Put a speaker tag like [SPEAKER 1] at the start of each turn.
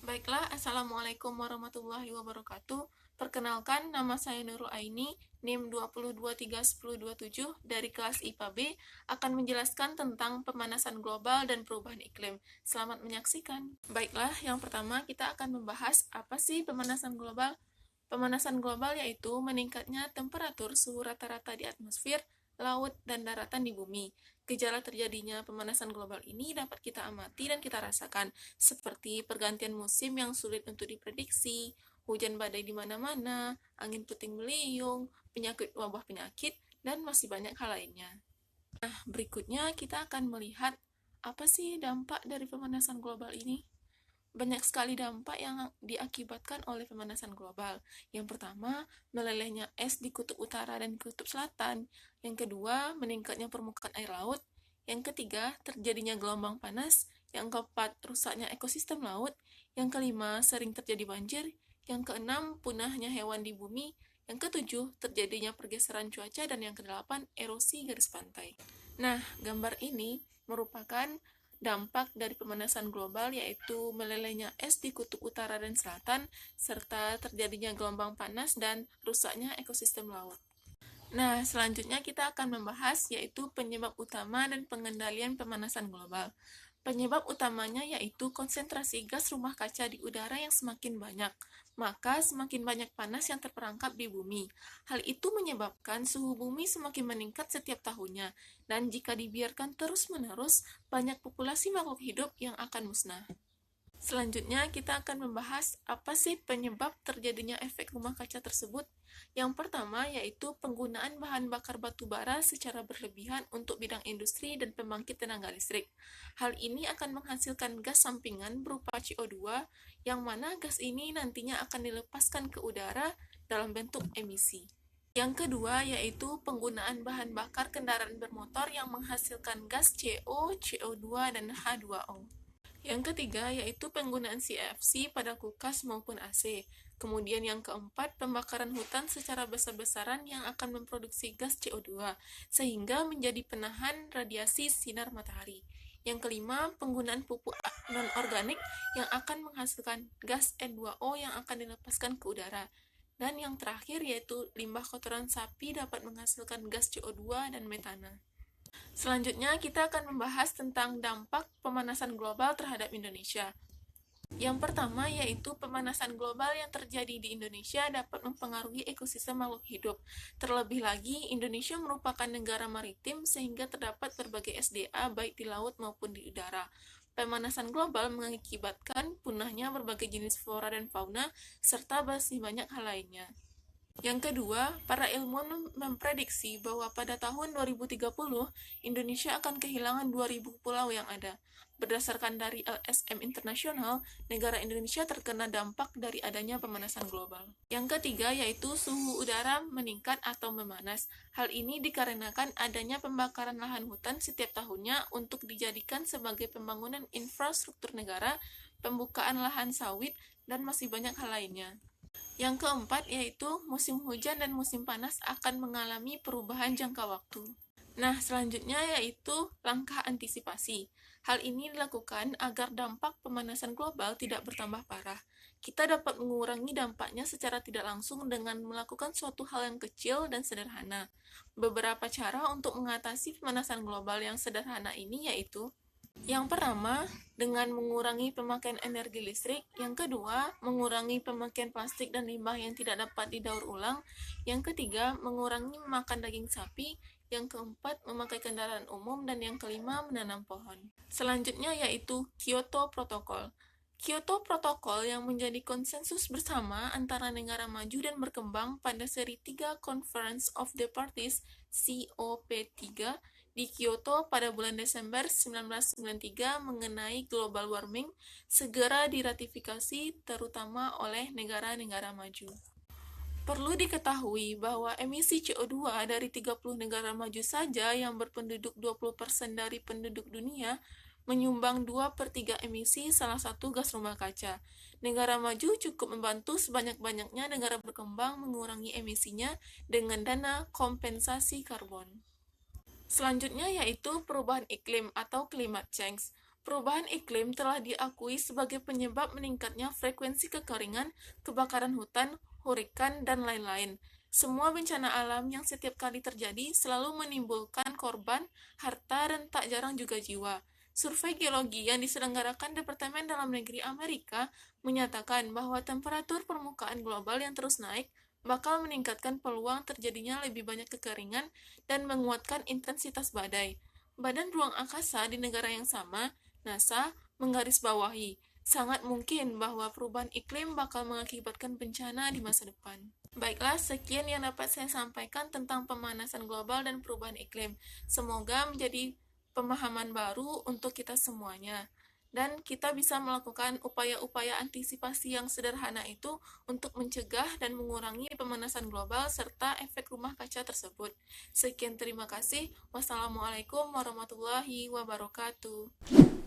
[SPEAKER 1] Baiklah, Assalamualaikum warahmatullahi wabarakatuh. Perkenalkan, nama saya Nurul Aini, NIM 2231027 dari kelas IPA B, akan menjelaskan tentang pemanasan global dan perubahan iklim. Selamat menyaksikan. Baiklah, yang pertama kita akan membahas apa sih pemanasan global. Pemanasan global yaitu meningkatnya temperatur suhu rata-rata di atmosfer, laut, dan daratan di bumi. Gejala terjadinya pemanasan global ini dapat kita amati dan kita rasakan, seperti pergantian musim yang sulit untuk diprediksi, hujan badai di mana-mana, angin puting beliung, penyakit wabah penyakit, dan masih banyak hal lainnya. Nah, berikutnya kita akan melihat apa sih dampak dari pemanasan global ini. Banyak sekali dampak yang diakibatkan oleh pemanasan global. Yang pertama, melelehnya es di kutub utara dan kutub selatan. Yang kedua, meningkatnya permukaan air laut. Yang ketiga, terjadinya gelombang panas. Yang keempat, rusaknya ekosistem laut. Yang kelima, sering terjadi banjir. Yang keenam, punahnya hewan di bumi. Yang ketujuh, terjadinya pergeseran cuaca. Dan yang kedelapan, erosi garis pantai. Nah, gambar ini merupakan dampak dari pemanasan global, yaitu melelehnya es di kutub utara dan selatan, serta terjadinya gelombang panas dan rusaknya ekosistem laut. Nah, selanjutnya kita akan membahas yaitu penyebab utama dan pengendalian pemanasan global. Penyebab utamanya yaitu konsentrasi gas rumah kaca di udara yang semakin banyak, maka semakin banyak panas yang terperangkap di bumi. Hal itu menyebabkan suhu bumi semakin meningkat setiap tahunnya, dan jika dibiarkan terus-menerus, banyak populasi makhluk hidup yang akan musnah. Selanjutnya, kita akan membahas apa sih penyebab terjadinya efek rumah kaca tersebut. Yang pertama yaitu penggunaan bahan bakar batu bara secara berlebihan untuk bidang industri dan pembangkit tenaga listrik. Hal ini akan menghasilkan gas sampingan berupa CO2, yang mana gas ini nantinya akan dilepaskan ke udara dalam bentuk emisi. Yang kedua yaitu penggunaan bahan bakar kendaraan bermotor yang menghasilkan gas CO, CO2, dan H2O. Yang ketiga yaitu penggunaan CFC pada kulkas maupun AC. Kemudian yang keempat, pembakaran hutan secara besar-besaran yang akan memproduksi gas CO2, sehingga menjadi penahan radiasi sinar matahari. Yang kelima, penggunaan pupuk non-organik yang akan menghasilkan gas N2O yang akan dilepaskan ke udara. Dan yang terakhir yaitu limbah kotoran sapi dapat menghasilkan gas CO2 dan metana. Selanjutnya, kita akan membahas tentang dampak pemanasan global terhadap Indonesia. Yang pertama yaitu pemanasan global yang terjadi di Indonesia dapat mempengaruhi ekosistem makhluk hidup. Terlebih lagi, Indonesia merupakan negara maritim sehingga terdapat berbagai SDA baik di laut maupun di udara. Pemanasan global mengakibatkan punahnya berbagai jenis flora dan fauna serta masih banyak hal lainnya. Yang kedua, para ilmuwan memprediksi bahwa pada tahun 2030, Indonesia akan kehilangan 2.000 pulau yang ada. Berdasarkan dari LSM Internasional, negara Indonesia terkena dampak dari adanya pemanasan global. Yang ketiga yaitu suhu udara meningkat atau memanas. Hal ini dikarenakan adanya pembakaran lahan hutan setiap tahunnya untuk dijadikan sebagai pembangunan infrastruktur negara, pembukaan lahan sawit, dan masih banyak hal lainnya. Yang keempat yaitu musim hujan dan musim panas akan mengalami perubahan jangka waktu. Nah, selanjutnya yaitu langkah antisipasi. Hal ini dilakukan agar dampak pemanasan global tidak bertambah parah. Kita dapat mengurangi dampaknya secara tidak langsung dengan melakukan suatu hal yang kecil dan sederhana. Beberapa cara untuk mengatasi pemanasan global yang sederhana ini yaitu: yang pertama, dengan mengurangi pemakaian energi listrik. Yang kedua, mengurangi pemakaian plastik dan limbah yang tidak dapat didaur ulang. Yang ketiga, mengurangi memakan daging sapi. Yang keempat, memakai kendaraan umum. Dan yang kelima, menanam pohon. Selanjutnya yaitu Kyoto Protocol. Kyoto Protocol yang menjadi konsensus bersama antara negara maju dan berkembang pada seri 3 Conference of the Parties COP3 di Kyoto pada bulan Desember 1993 mengenai global warming segera diratifikasi terutama oleh negara-negara maju. Perlu diketahui bahwa emisi CO2 dari 30 negara maju saja yang berpenduduk 20% dari penduduk dunia menyumbang 2/3 emisi salah satu gas rumah kaca. Negara maju cukup membantu sebanyak-banyaknya negara berkembang mengurangi emisinya dengan dana kompensasi karbon. Selanjutnya yaitu perubahan iklim atau climate change. Perubahan iklim telah diakui sebagai penyebab meningkatnya frekuensi kekeringan, kebakaran hutan, hurikan, dan lain-lain. Semua bencana alam yang setiap kali terjadi selalu menimbulkan korban, harta, dan tak jarang juga jiwa. Survei geologi yang diselenggarakan Departemen Dalam Negeri Amerika menyatakan bahwa temperatur permukaan global yang terus naik bakal meningkatkan peluang terjadinya lebih banyak kekeringan dan menguatkan intensitas badai. Badan Ruang Angkasa di negara yang sama, NASA, menggarisbawahi, sangat mungkin bahwa perubahan iklim bakal mengakibatkan bencana di masa depan. Baiklah, sekian yang dapat saya sampaikan tentang pemanasan global dan perubahan iklim. Semoga menjadi pemahaman baru untuk kita semuanya. Dan kita bisa melakukan upaya-upaya antisipasi yang sederhana itu untuk mencegah dan mengurangi pemanasan global serta efek rumah kaca tersebut. Sekian, terima kasih. Wassalamualaikum warahmatullahi wabarakatuh.